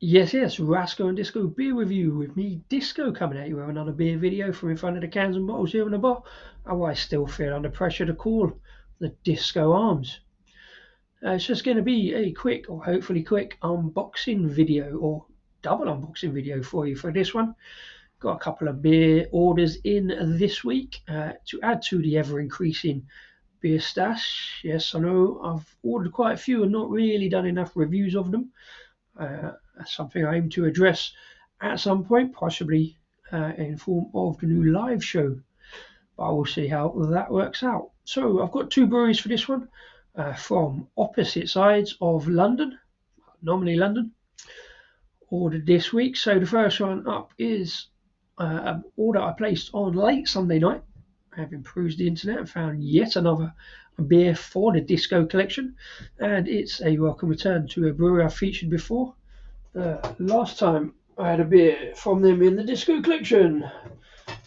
Yes, Rasco and Disco beer review with me, Disco, coming at you with another beer video from in front of the cans and bottles here in the bar. Oh, I still feel under pressure to call the Disco Arms. It's just going to be a quick, or hopefully quick, unboxing video, or double unboxing video for you for this one. Got a couple of beer orders in this week to add to the ever increasing beer stash. Yes, I know I've ordered quite a few and not really done enough reviews of them. That's something I aim to address at some point, possibly in form of the new live show. But I will see how that works out. So I've got two breweries for this one from opposite sides of London, normally London, ordered this week. So the first one up is an order I placed on late Sunday night. Having perused the internet and found yet another beer for the Disco collection, and it's a welcome return to a brewery I've featured before. Last time I had a beer from them in the Disco collection.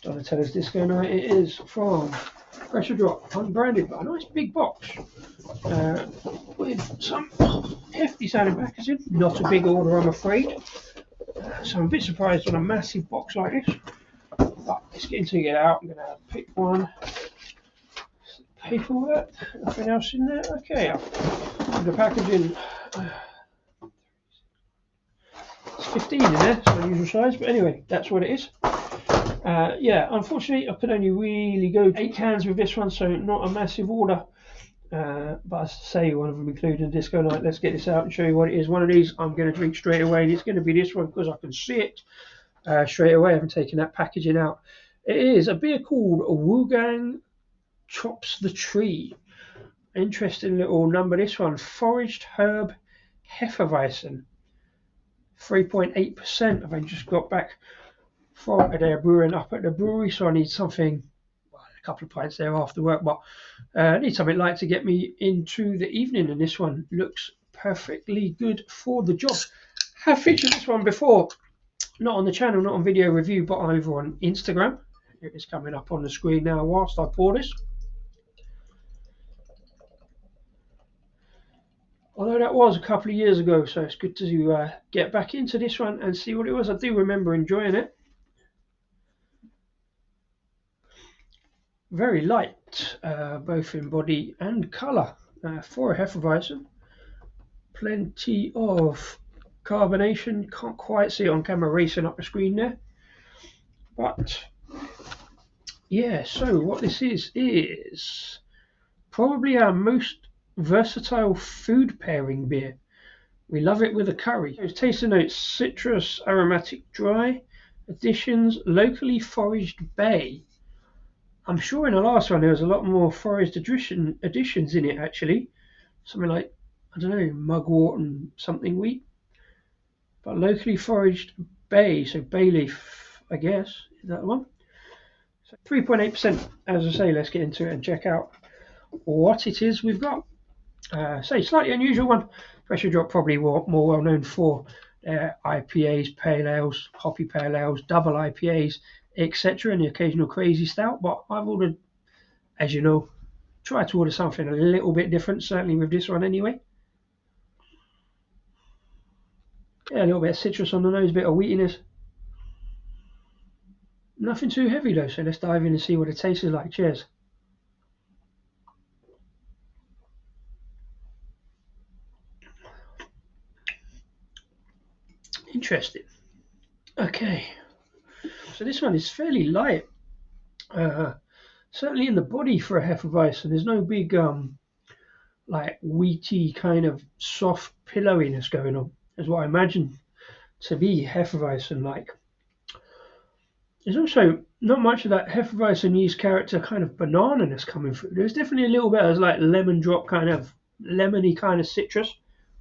Donatello's Disco Night. It is from Pressure Drop, unbranded, but a nice big box with some hefty sounding packaging. Not a big order, I'm afraid. So I'm a bit surprised on a massive box like this. But let's get into it out. I'm going to pick one. Paperwork, nothing else in there. Okay, the packaging. It's 15 in there, it's my usual size, but anyway, that's what it is. Yeah, unfortunately, I could only really go 8 cans with this one, so not a massive order. But as I say, one of them including Disco Night. Let's get this out and show you what it is. One of these I'm going to drink straight away, and it's going to be this one because I can see it straight away. I haven't taken that packaging out. It is a beer called Wugang Chops the Tree. Interesting little number, this one. Foraged Herb Hefeweisse. 3.8%. I've just got back from a day of brewing up at the brewery, so I need something, well, a couple of pints there after work, but I need something light to get me into the evening, and this one looks perfectly good for the job. Have featured this one before, not on the channel, not on video review, but over on Instagram. It is coming up on the screen now whilst I pour this. Although that was a couple of years ago, so it's good to get back into this one and see what it was. I do remember enjoying it. Very light, both in body and colour for a Hefeweizen. Plenty of carbonation. Can't quite see it on camera racing up the screen there. But yeah, so what this is probably our most versatile food pairing beer. We love it with a curry. Those tasting notes: citrus, aromatic, dry. Additions: locally foraged bay. I'm sure in the last one there was a lot more foraged additions in it actually. Something like, I don't know, mugwort and something wheat. But locally foraged bay, so bay leaf, I guess, is that the one? So 3.8%, as I say. Let's get into it and check out what it is we've got. Say slightly unusual one. Pressure Drop probably more well known for IPAs, pale ales, hoppy pale ales, double IPAs, etc., and the occasional crazy stout. But I've ordered, as you know, tried to order something a little bit different, certainly with this one anyway. Yeah, a little bit of citrus on the nose, a bit of wheatiness. Nothing too heavy though, so let's dive in and see what it tastes like. Cheers. Interesting. Okay, so this one is fairly light. Certainly in the body for a Hefeweizen, there's no big like wheaty kind of soft pillowiness going on. Is what I imagine to be Hefeweizen like. There's also not much of that Hefeweizenese character kind of banana-ness coming through. There's definitely a little bit of like lemon drop kind of lemony kind of citrus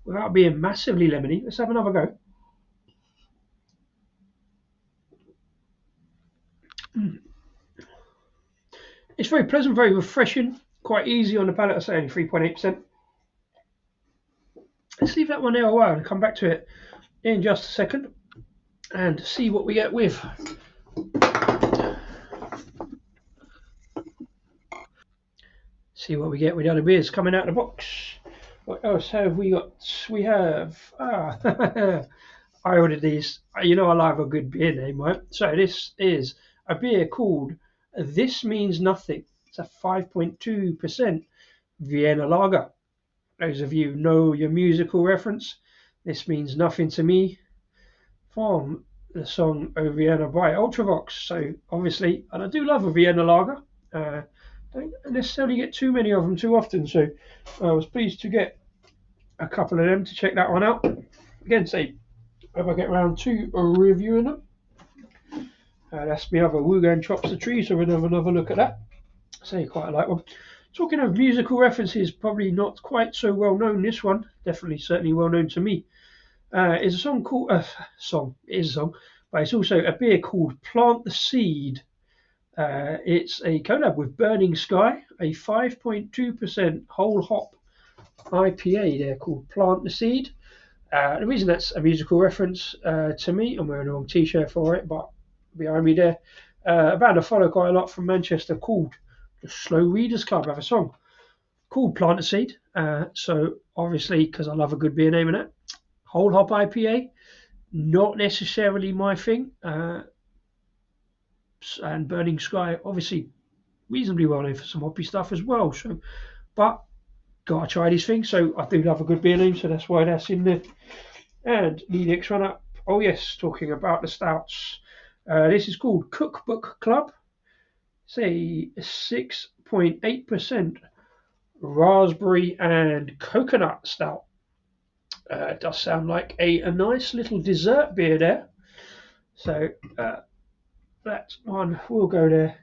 without being massively lemony. Let's have another go. It's very pleasant, very refreshing, quite easy on the palate. I say only 3.8%. Let's leave that one there a while and come back to it in just a second and see what we get with. See what we get with the other beers coming out of the box. What else have we got? We have I ordered these. You know, I love a good beer name, right? So this is a beer called This Means Nothing. It's a 5.2% Vienna lager. Those of you who know your musical reference, This Means Nothing to Me, from the song O Vienna by Ultravox. So obviously, and I do love a Vienna lager. Don't necessarily get too many of them too often, so I was pleased to get a couple of them to check that one out. Again, say if I get around to reviewing them. That's my other Wugan Chops the Tree, so we'll have another look at that. Say quite like one. Talking of musical references, probably not quite so well known. This one, definitely, certainly well known to me, is a song called It is a song, but it's also a beer called Plant the Seed. It's a collab with Burning Sky, a 5.2% whole hop IPA. They're called Plant the Seed. The reason that's a musical reference to me, I'm wearing the wrong t-shirt for it, but behind me there, a band I follow quite a lot from Manchester called the Slow Readers Club have a song called Plant the Seed. So obviously, because I love a good beer name in it, whole hop IPA, not necessarily my thing. And Burning Sky, obviously, reasonably well known for some hoppy stuff as well. So, but gotta try these things. So I do love a good beer name, so that's why that's in there. And the next one up, oh yes, talking about the stouts. This is called Cookbook Club. It's a 6.8% raspberry and coconut stout. It does sound like a nice little dessert beer there. So that one will go there.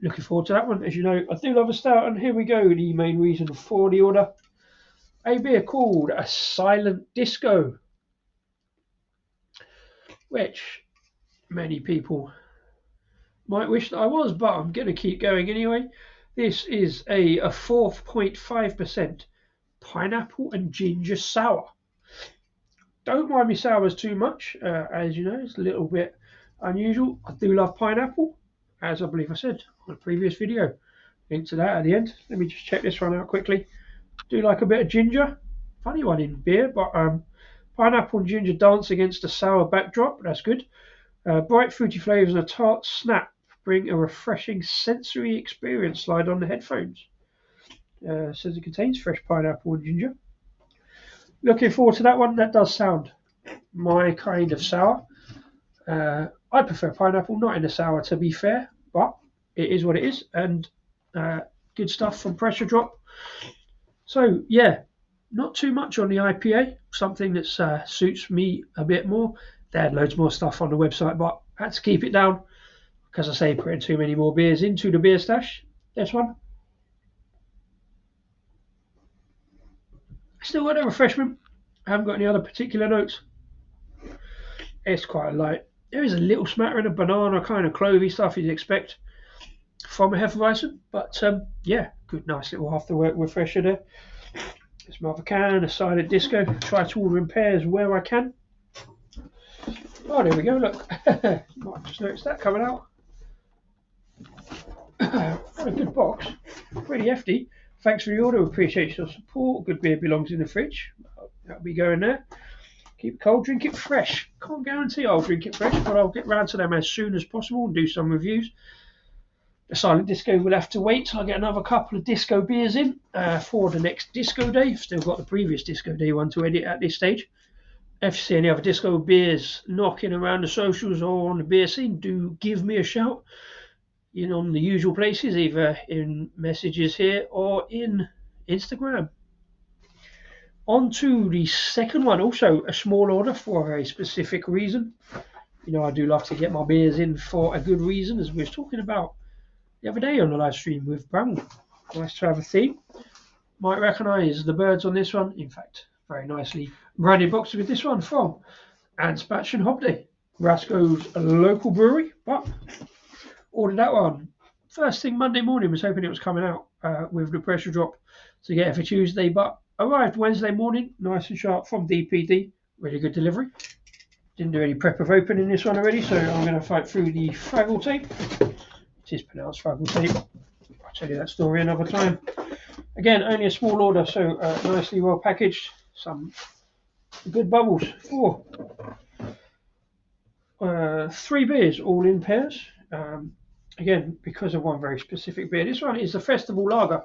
Looking forward to that one. As you know, I do love a stout, and here we go. The main reason for the order. A beer called a Silent Disco, which many people might wish that I was, but I'm going to keep going anyway. This is a 4.5% pineapple and ginger sour. Don't mind me sours too much, as you know, it's a little bit unusual. I do love pineapple, as I believe I said on a previous video. Link to that at the end. Let me just check this one out quickly. Do like a bit of ginger. Funny one in beer, but pineapple and ginger dance against a sour backdrop. That's good. Bright fruity flavours and a tart snap bring a refreshing sensory experience. Slide on the headphones. Says it contains fresh pineapple and ginger. Looking forward to that one. That does sound my kind of sour. I prefer pineapple, not in a sour to be fair, but it is what it is. And good stuff from Pressure Drop. So yeah, not too much on the IPA, something that suits me a bit more. They had loads more stuff on the website, but I had to keep it down because I say putting too many more beers into the beer stash. This one. Still got a refreshment. I haven't got any other particular notes. It's quite light. There is a little smattering of banana, kind of clovey stuff you'd expect from a Hefeweisse, but yeah, good, nice little after work refresher there. It's my other can, a Silent Disco. Try to order in pairs where I can. Oh, there we go, look. Might just noticed that coming out. What a good box. Pretty hefty. Thanks for the order, appreciate your support. Good beer belongs in the fridge. That'll be going there. Keep it cold, drink it fresh. Can't guarantee I'll drink it fresh, but I'll get round to them as soon as possible and do some reviews. The Silent Disco will have to wait till I get another couple of disco beers in for the next disco day. I've still got the previous disco day one to edit at this stage. If you see any other disco beers knocking around the socials or on the beer scene, do give me a shout. On the usual places, either in messages here or in Instagram. On to the second one, also a small order for a specific reason. I do love to get my beers in for a good reason, as we were talking about the other day on the live stream with Bramwell. Nice to have a theme. Might recognise the birds on this one. In fact, very nicely branded box with this one from Anspach Hobday, Glasgow's local brewery. But ordered that one first thing Monday morning. Was hoping it was coming out with the Pressure Drop to get it for Tuesday, but arrived Wednesday morning, nice and sharp from DPD. Really good delivery. Didn't do any prep of opening this one already, so I'm going to fight through the Fraggle tape. It is pronounced Fraggle tape. I'll tell you that story another time. Again, only a small order, so nicely well packaged. Some good bubbles. 4. 3 beers, all in pairs. Again, because of one very specific beer. This one is the Festival Lager.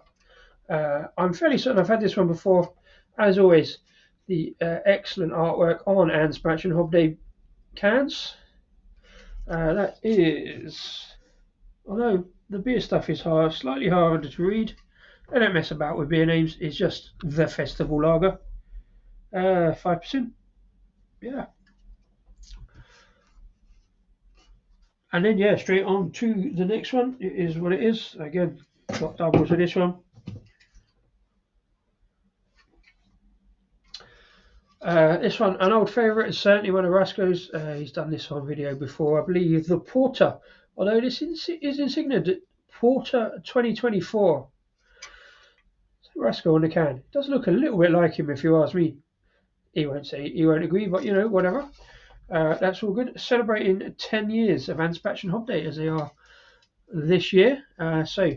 I'm fairly certain I've had this one before. As always, the excellent artwork on Anspach Hobday cans. That is, although the beer stuff is slightly harder to read. I don't mess about with beer names. It's just the Festival Lager. 5%. Yeah. And then, yeah, straight on to the next one. It is what it is. Again, got doubles with this one. This one, an old favourite, is certainly one of Rasco's. He's done this on video before, I believe. The Porter, although this is insignia, Porter 2024. Rasco on the can. It does look a little bit like him, if you ask me. He won't agree, but you know, whatever. That's all good. Celebrating 10 years of Anspach Hobday as they are this year. So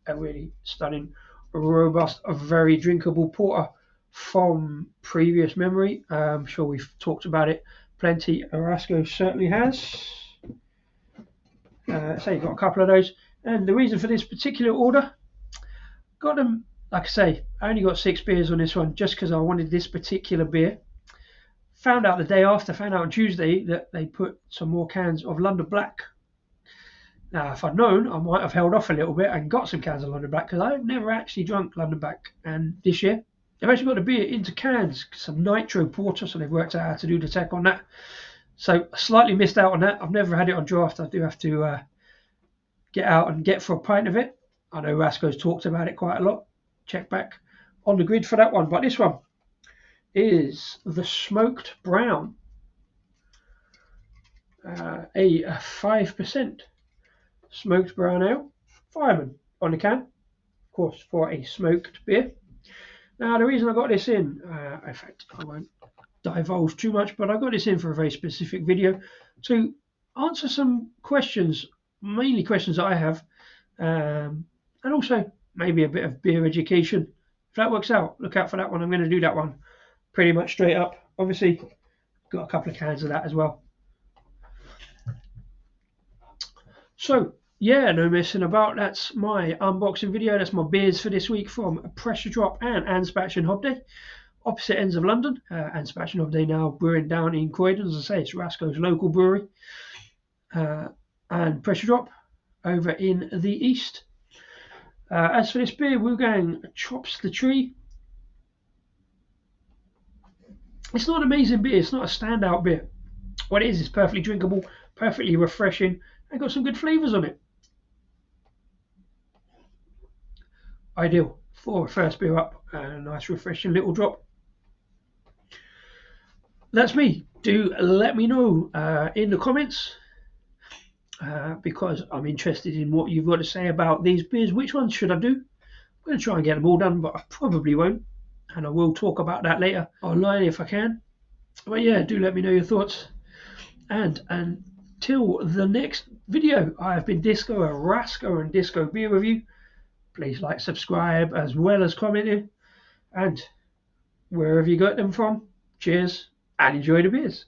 a really stunning, robust, a very drinkable porter from previous memory. I'm sure we've talked about it plenty. Rasco certainly has. So you've got a couple of those. And the reason for this particular order, got them, like I say, I only got 6 beers on this one just because I wanted this particular beer. Found out the day after, found out on Tuesday that they put some more cans of London Black. Now, if I'd known, I might have held off a little bit and got some cans of London Black because I've never actually drunk London Black. And this year, they've actually got the beer into cans, some nitro porter, so they've worked out how to do the tech on that. So I slightly missed out on that. I've never had it on draft. I do have to get out and get for a pint of it. I know Rasco's talked about it quite a lot. Check back on the grid for that one. But this one is the Smoked Brown, a 5% smoked brown ale, fireman on the can, of course, for a smoked beer. Now, the reason I got this in, in fact, I won't divulge too much, but I got this in for a very specific video to answer some questions, mainly questions that I have, and also maybe a bit of beer education. If that works out, look out for that one. I'm going to do that one pretty much straight up. Obviously, got a couple of cans of that as well. So, yeah, no messing about. That's my unboxing video. That's my beers for this week from Pressure Drop and Anspach Hobday. Opposite ends of London. Anspach Hobday now brewing down in Croydon. As I say, it's Rasco's local brewery. And Pressure Drop over in the east. As for this beer, Wolfgang Chops the Tree. It's not an amazing beer. It's not a standout beer. What it is perfectly drinkable, perfectly refreshing, and got some good flavours on it. Ideal for a first beer up and a nice refreshing little drop. That's me. Do let me know in the comments because I'm interested in what you've got to say about these beers. Which ones should I do? I'm going to try and get them all done, but I probably won't. And I will talk about that later online if I can. But yeah, do let me know your thoughts. And until the next video, I have been Disco, a Rasco and Disco beer review. Please like, subscribe, as well as commenting. And wherever you got them from, cheers and enjoy the beers.